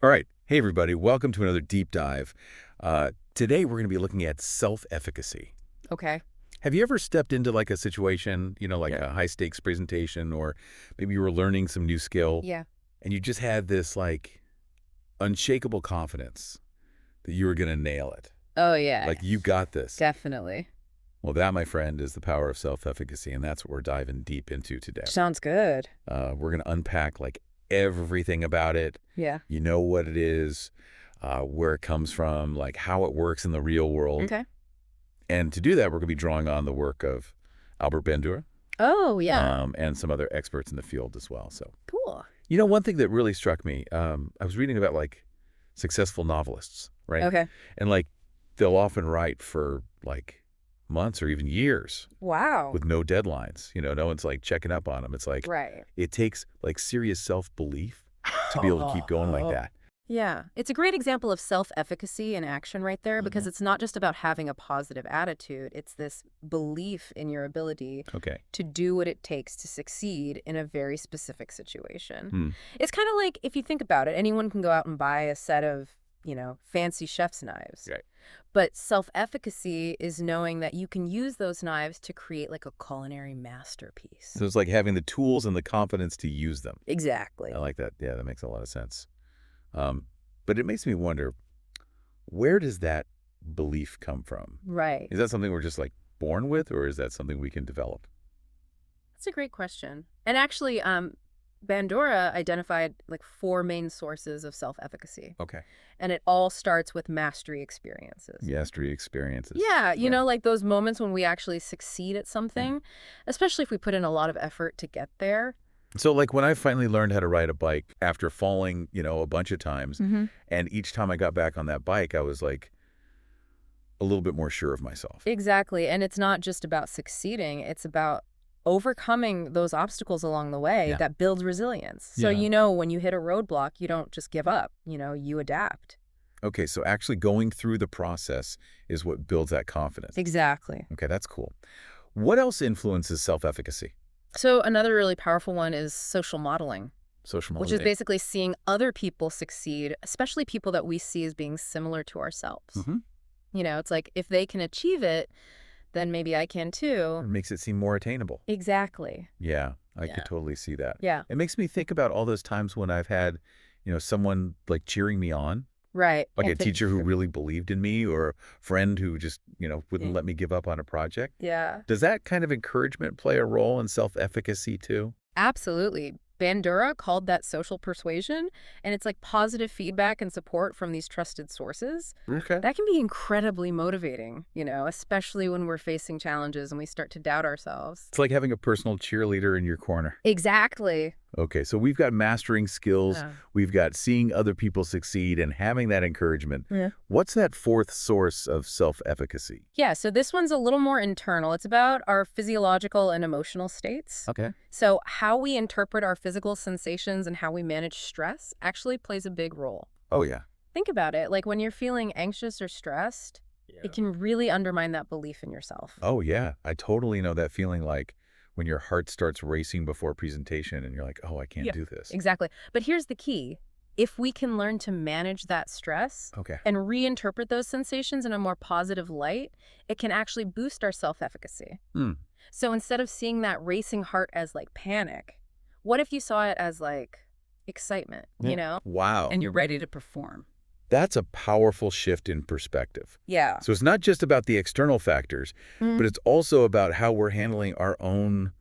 All right. Hey, everybody. Welcome to another deep dive. Today, we're going to be looking at self-efficacy. Okay. Have you ever stepped into like a situation, like Yeah. a high-stakes presentation, or maybe you were learning some new skill, Yeah. and you just had this like unshakable confidence that you were going to nail it? Oh, yeah. Like, you got this. Definitely. Well, that, my friend, is the power of self-efficacy, and that's what we're diving deep into today. Sounds good. We're going to unpack like everything about it. Yeah. You know what it is, where it comes from, like how it works in the real world. Okay. And to do that, we're going to be drawing on the work of Albert Bandura, Oh, yeah. and some other experts in the field as well. So, Cool. one thing that really struck me, I was reading about like successful novelists, right? Okay. And like they'll often write for like months or even years Wow. with no deadlines. No one's like checking up on them. It's like Right. it takes like serious self-belief to be able to keep going like that. Yeah. It's a great example of self-efficacy in action right there because Mhm. it's not just about having a positive attitude. It's this belief in your ability Okay. to do what it takes to succeed in a very specific situation. Hmm. It's kind of like, if you think about it, anyone can go out and buy a set of, fancy chef's knives. Right. But self-efficacy is knowing that you can use those knives to create like a culinary masterpiece. So it's like having the tools and the confidence to use them. Exactly. I like that. Yeah, that makes a lot of sense. But it makes me wonder, where does that belief come from? Right. Is that something we're just like born with, or is that something we can develop? That's a great question. And actually, Bandura identified like 4 main sources of self-efficacy. Okay. And it all starts with mastery experiences. Mastery experiences. Yeah, Right. like those moments when we actually succeed at something, especially if we put in a lot of effort to get there. So like when I finally learned how to ride a bike after falling, a bunch of times, Mm-hmm. and each time I got back on that bike, I was like a little bit more sure of myself. Exactly. And it's not just about succeeding, it's about overcoming those obstacles along the way Yeah. that builds resilience. So, Yeah. when you hit a roadblock, you don't just give up, you adapt. Okay, so actually going through the process is what builds that confidence. Exactly. Okay, that's cool. What else influences self-efficacy? So another really powerful one is social modeling, Social which is modeling. basically seeing other people succeed, especially people that we see as being similar to ourselves. Mm-hmm. It's like if they can achieve it, then maybe I can It too. makes it seem more attainable. Exactly. Yeah, I Yeah. could totally see that. Yeah. It makes me think about all those times when I've had, someone like cheering me on, Right. like a And teacher who really believed in me or a friend who just, wouldn't Yeah. let me give up on a project. Yeah. Does that kind of encouragement play a role in self-efficacy too? Absolutely. Bandura called that social persuasion, and it's like positive feedback and support from these trusted sources. Okay. That can be incredibly motivating, especially when we're facing challenges and we start to doubt ourselves. It's like having a personal cheerleader in your corner. Exactly. Okay, so we've got mastering skills, Yeah. we've got seeing other people succeed and having that encouragement. Yeah. What's that fourth source of self-efficacy? Yeah, so this one's a little more internal. It's about our physiological and emotional states. Okay. So how we interpret our physical sensations and how we manage stress actually plays a big role. Oh, yeah. Think about it. Like when you're feeling anxious or stressed, it can really undermine that belief in yourself. Oh, yeah. I totally know that feeling, like when your heart starts racing before presentation and you're like, oh, I can't Yeah. do this. Exactly. But here's the key. If we can learn to manage that stress Okay. and reinterpret those sensations in a more positive light, it can actually boost our self-efficacy. Hmm. So instead of seeing that racing heart as like panic, what if you saw it as like excitement, Wow. And you're ready to perform. That's a powerful shift in perspective. Yeah. So it's not just about the external factors, Mm. but it's also about how we're handling our own,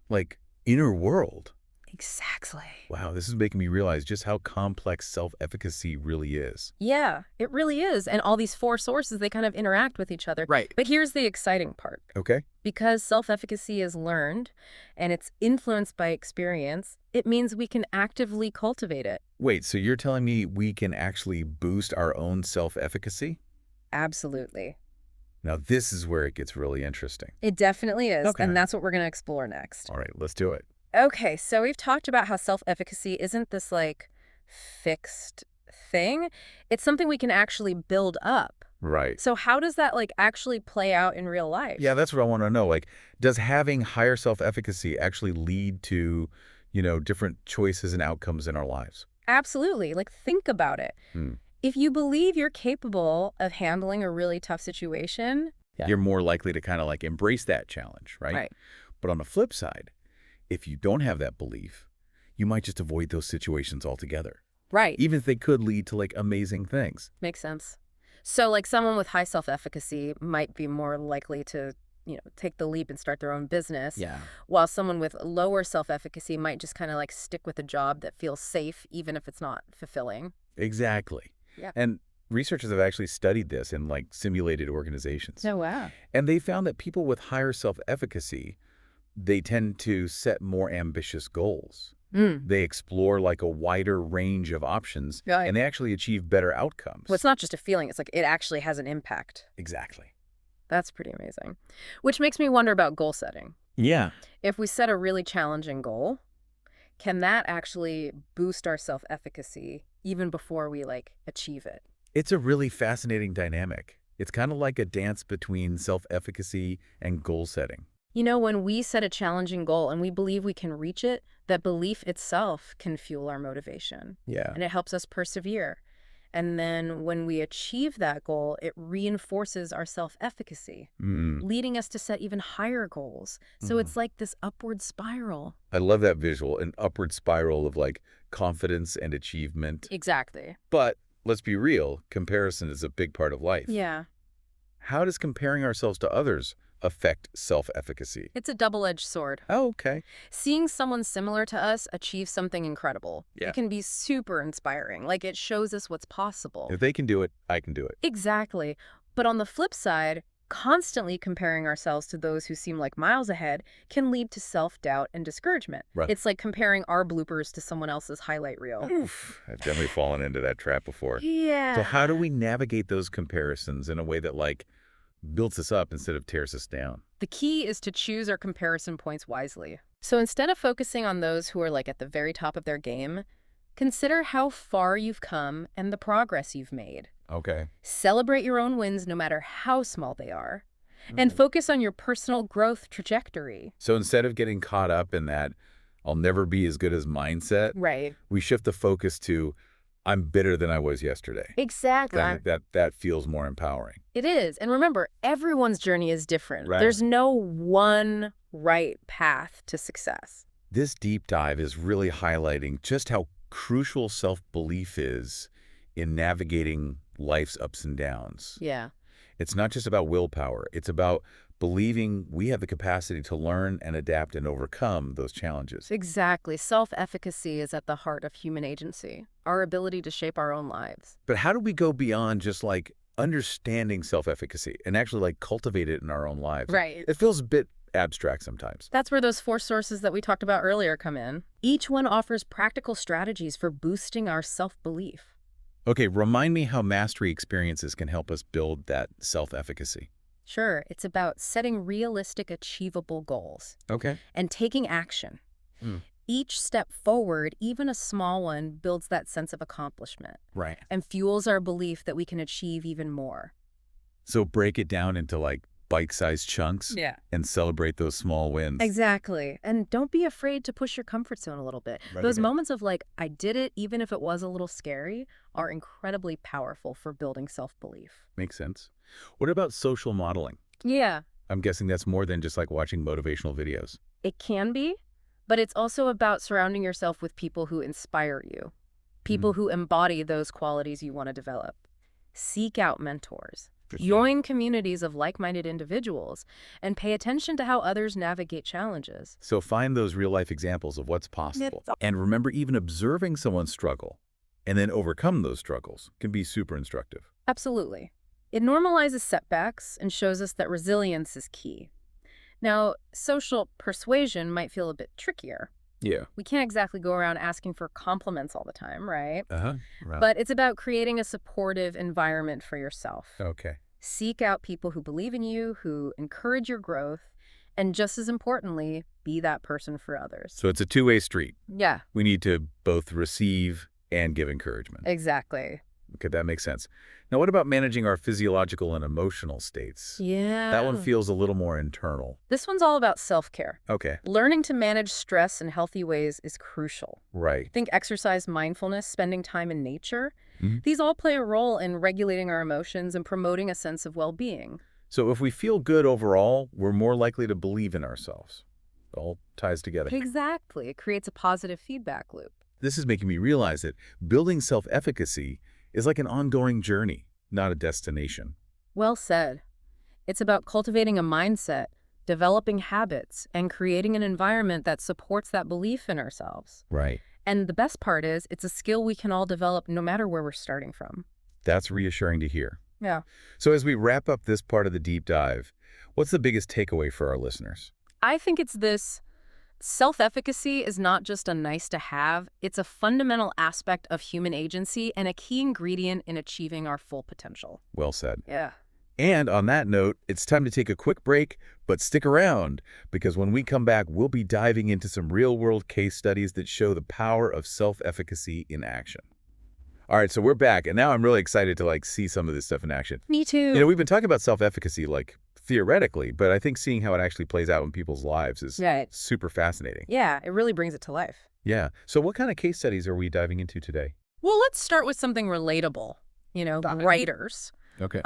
like, inner world. Exactly. Wow, this is making me realize just how complex self-efficacy really is. Yeah, it really is. And all these 4 sources, they kind of interact with each other. Right. But here's the exciting part. Okay. Because self-efficacy is learned and it's influenced by experience, it means we can actively cultivate it. Wait, so you're telling me we can actually boost our own self-efficacy? Absolutely. Now, this is where it gets really interesting. It definitely is. Okay. And that's what we're going to explore next. All right, let's do it. Okay, so we've talked about how self-efficacy isn't this like fixed thing. It's something we can actually build up. Right. So how does that like actually play out in real life? Yeah, that's what I want to know. Like, does having higher self-efficacy actually lead to, different choices and outcomes in our lives? Absolutely. Like, think about it. Hmm. If you believe you're capable of handling a really tough situation, Yeah. You're more likely to kind of like embrace that challenge, right? right, But on the flip side, if you don't have that belief, you might just avoid those situations altogether, right, even if they could lead to like amazing things. makes sense. So, like, someone with high self-efficacy might be more likely to, take the leap and start their own business, Yeah. while someone with lower self-efficacy might just kind of like stick with a job that feels safe, even if it's not fulfilling. Exactly. Yeah. And researchers have actually studied this in like simulated organizations. Oh, wow. And they found that people with higher self-efficacy, they tend to set more ambitious goals. Mm. They explore like a wider range of options Right. and they actually achieve better Well, it's outcomes. not just a feeling. It's like it actually has an impact. Exactly. That's pretty amazing. Which makes me wonder about goal setting. Yeah. If we set a really challenging goal, can that actually boost our self-efficacy even before we like achieve it? It's a really fascinating dynamic. It's kind of like a dance between self-efficacy and goal setting. When we set a challenging goal and we believe we can reach it, that belief itself can fuel our motivation Yeah. and it helps us persevere. And then when we achieve that goal, it reinforces our self-efficacy, Mm. leading us to set even higher goals. So Mhm. it's like this upward spiral. I love that visual, an upward spiral of like confidence and achievement. Exactly. But let's be real, comparison is a big part of life. Yeah. How does comparing ourselves to others affect self-efficacy? It's a double-edged sword. Oh, okay. Seeing someone similar to us achieve something incredible, Yeah. it can be super inspiring. Like, it shows us what's possible. If they can do it, I can do it. Exactly. But on the flip side, constantly comparing ourselves to those who seem like miles ahead can lead to self-doubt and discouragement. Right. It's like comparing our bloopers to someone else's highlight reel. Oof, I've definitely fallen into that trap before. Yeah. So how do we navigate those comparisons in a way that like builds us up instead of tears us down? The key is to choose our comparison points wisely. So instead of focusing on those who are like at the very top of their game, consider how far you've come and the progress you've made. Okay. Celebrate your own wins no matter how small they are, and focus on your personal growth trajectory. So instead of getting caught up in that I'll never be as good as mindset, Right. we shift the focus to I'm better than I was yesterday. Exactly. That feels more empowering. It is. And remember, everyone's journey is different. Right. There's no one right path to success. This deep dive is really highlighting just how crucial self-belief is in navigating life's ups and downs. Yeah. It's not just about willpower. It's about believing we have the capacity to learn and adapt and overcome those challenges. Exactly. Self-efficacy is at the heart of human agency, our ability to shape our own lives. But how do we go beyond just like understanding self-efficacy and actually like cultivate it in our own lives? Right. It feels a bit abstract sometimes. That's where those 4 sources that we talked about earlier come in. Each one offers practical strategies for boosting our self-belief. Okay, remind me how mastery experiences can help us build that self-efficacy. Sure, it's about setting realistic, achievable goals Okay. and taking action. Mm. Each step forward, even a small one, builds that sense of accomplishment Right. and fuels our belief that we can achieve even more. So break it down into like bite-sized chunks Yeah. and celebrate those small wins. Exactly. And don't be afraid to push your comfort zone a little bit. Right, Those okay. moments of like, I did it, even if it was a little scary, are incredibly powerful for building self-belief. Makes sense. What about social modeling? Yeah, I'm guessing that's more than just like watching motivational videos. it can be, but it's also about surrounding yourself with people who inspire you, people who embody those qualities you want to develop. Seek out mentors. Join communities of like-minded individuals and pay attention to how others navigate challenges. So find those real-life examples of what's possible. And remember, even observing someone struggle and then overcome those struggles can be super instructive. Absolutely. It normalizes setbacks and shows us that resilience is key. Now, social persuasion might feel a bit trickier. Yeah. We can't exactly go around asking for compliments all the time, right? Uh-huh. Right. But it's about creating a supportive environment for yourself. Okay. Seek out people who believe in you, who encourage your growth, and just as importantly, be that person for others. So it's a two-way street. Yeah, We need to both receive and give encouragement. exactly. Okay, that makes sense. Now, what about managing our physiological and emotional states? That one Yeah. feels a little more internal. This one's all about self-care. Okay, Learning to manage stress in healthy ways is crucial. right. Think exercise, mindfulness, spending time in nature. Mhm. These all play a role in regulating our emotions and promoting a sense of well-being. So if we feel good overall, we're more likely to believe in ourselves. It all ties together. Exactly. It creates a positive feedback loop. This is making me realize that building self-efficacy is like an ongoing journey, not a destination. Well said. It's about cultivating a mindset, developing habits, and creating an environment that supports that belief in ourselves. Right. And the best part is, it's a skill we can all develop no matter where we're starting from. That's reassuring to hear. Yeah. So as we wrap up this part of the deep dive, what's the biggest takeaway for our listeners? I think it's this: self-efficacy is not just a nice to have, it's a fundamental aspect of human agency and a key ingredient in achieving our full potential. Well said. Yeah. And on that note, it's time to take a quick break, but stick around, because when we come back, we'll be diving into some real-world case studies that show the power of self-efficacy in action. All right, so we're back, and now I'm really excited to see some of this stuff in action. Me too. We've been talking about self-efficacy theoretically, but I think seeing how it actually plays out in people's lives is Right. super fascinating. Yeah, it really brings it to life. Yeah. So what kind of case studies are we diving into today? Well, let's start with something relatable. Writers. Okay.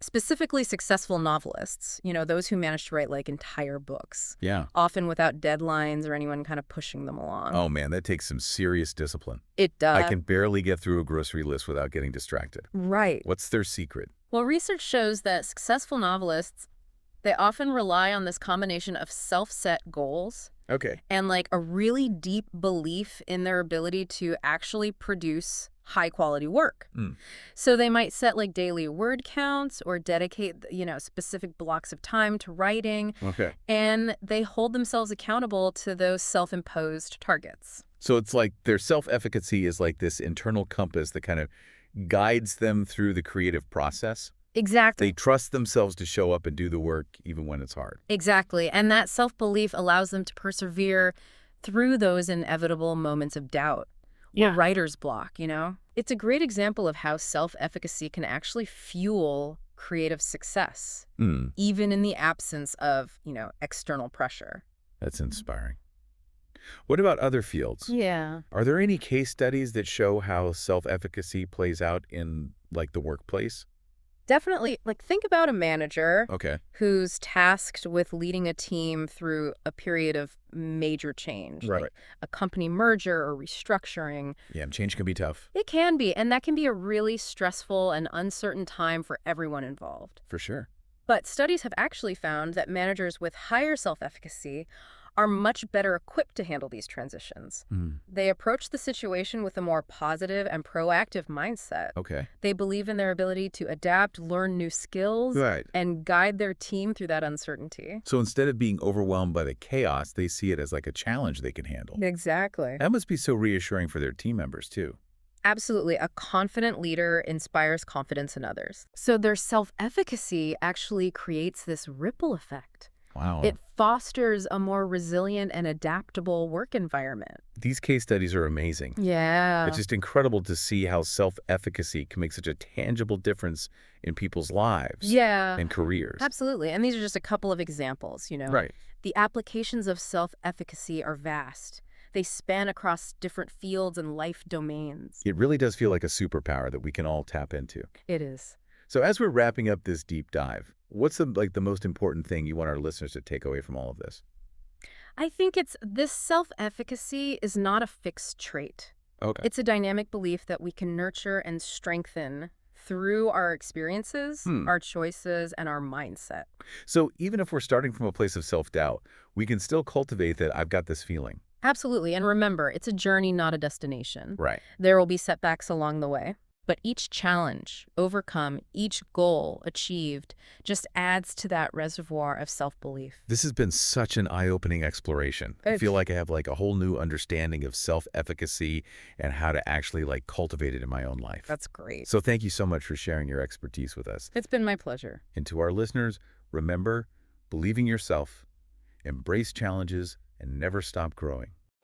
Specifically successful novelists, those who manage to write entire books, Yeah. often without deadlines or anyone kind of pushing them along. Oh, man, that takes some serious discipline. It does. I can barely get through a grocery list without getting distracted. Right. What's their secret? Well, research shows that successful novelists, they often rely on this combination of self-set goals Okay. and a really deep belief in their ability to actually produce high-quality work. Mm. So they might set daily word counts or dedicate, specific blocks of time to writing, Okay. and they hold themselves accountable to those self-imposed targets. So it's like their self-efficacy is like this internal compass that kind of guides them through the creative process. Exactly. They trust themselves to show up and do the work even when it's hard. Exactly. And that self-belief allows them to persevere through those inevitable moments of doubt. Or writer's block. It's a great example of how self-efficacy can actually fuel creative success, Mm. even in the absence of, external pressure. That's inspiring. What about other fields? Yeah. Are there any case studies that show how self-efficacy plays out in, the workplace? Definitely. Think about a manager Okay. who's tasked with leading a team through a period of major change, Right. like a company merger or restructuring. Yeah, change can be tough. It can be, and that can be a really stressful and uncertain time for everyone involved. For sure. But studies have actually found that managers with higher self-efficacy are much better equipped to handle these transitions. Mm. They approach the situation with a more positive and proactive mindset. Okay. They believe in their ability to adapt, learn new skills, Right. and guide their team through that uncertainty. So instead of being overwhelmed by the chaos, they see it as a challenge they can handle. Exactly. That must be so reassuring for their team members, too. Absolutely. A confident leader inspires confidence in others. So their self-efficacy actually creates this ripple effect. Wow. It fosters a more resilient and adaptable work environment. These case studies are amazing. Yeah. It's just incredible to see how self-efficacy can make such a tangible difference in people's lives and careers. Absolutely. And these are just a couple of examples, Right. The applications of self-efficacy are vast. They span across different fields and life domains. It really does feel like a superpower that we can all tap into. It is. So as we're wrapping up this deep dive, what's the most important thing you want our listeners to take away from all of this? I think it's this self-efficacy is not a fixed trait. Okay. It's a dynamic belief that we can nurture and strengthen through our experiences, our choices, and our mindset. So even if we're starting from a place of self-doubt, we can still cultivate that I've got this feeling. Absolutely. And remember, it's a journey, not a destination. Right. There will be setbacks along the way. But each challenge overcome, each goal achieved, just adds to that reservoir of self-belief. This has been such an eye-opening exploration. I feel like I have a whole new understanding of self-efficacy and how to actually cultivate it in my own life. That's great. So thank you so much for sharing your expertise with us. It's been my pleasure. And to our listeners, remember, believe in yourself, embrace challenges, and never stop growing.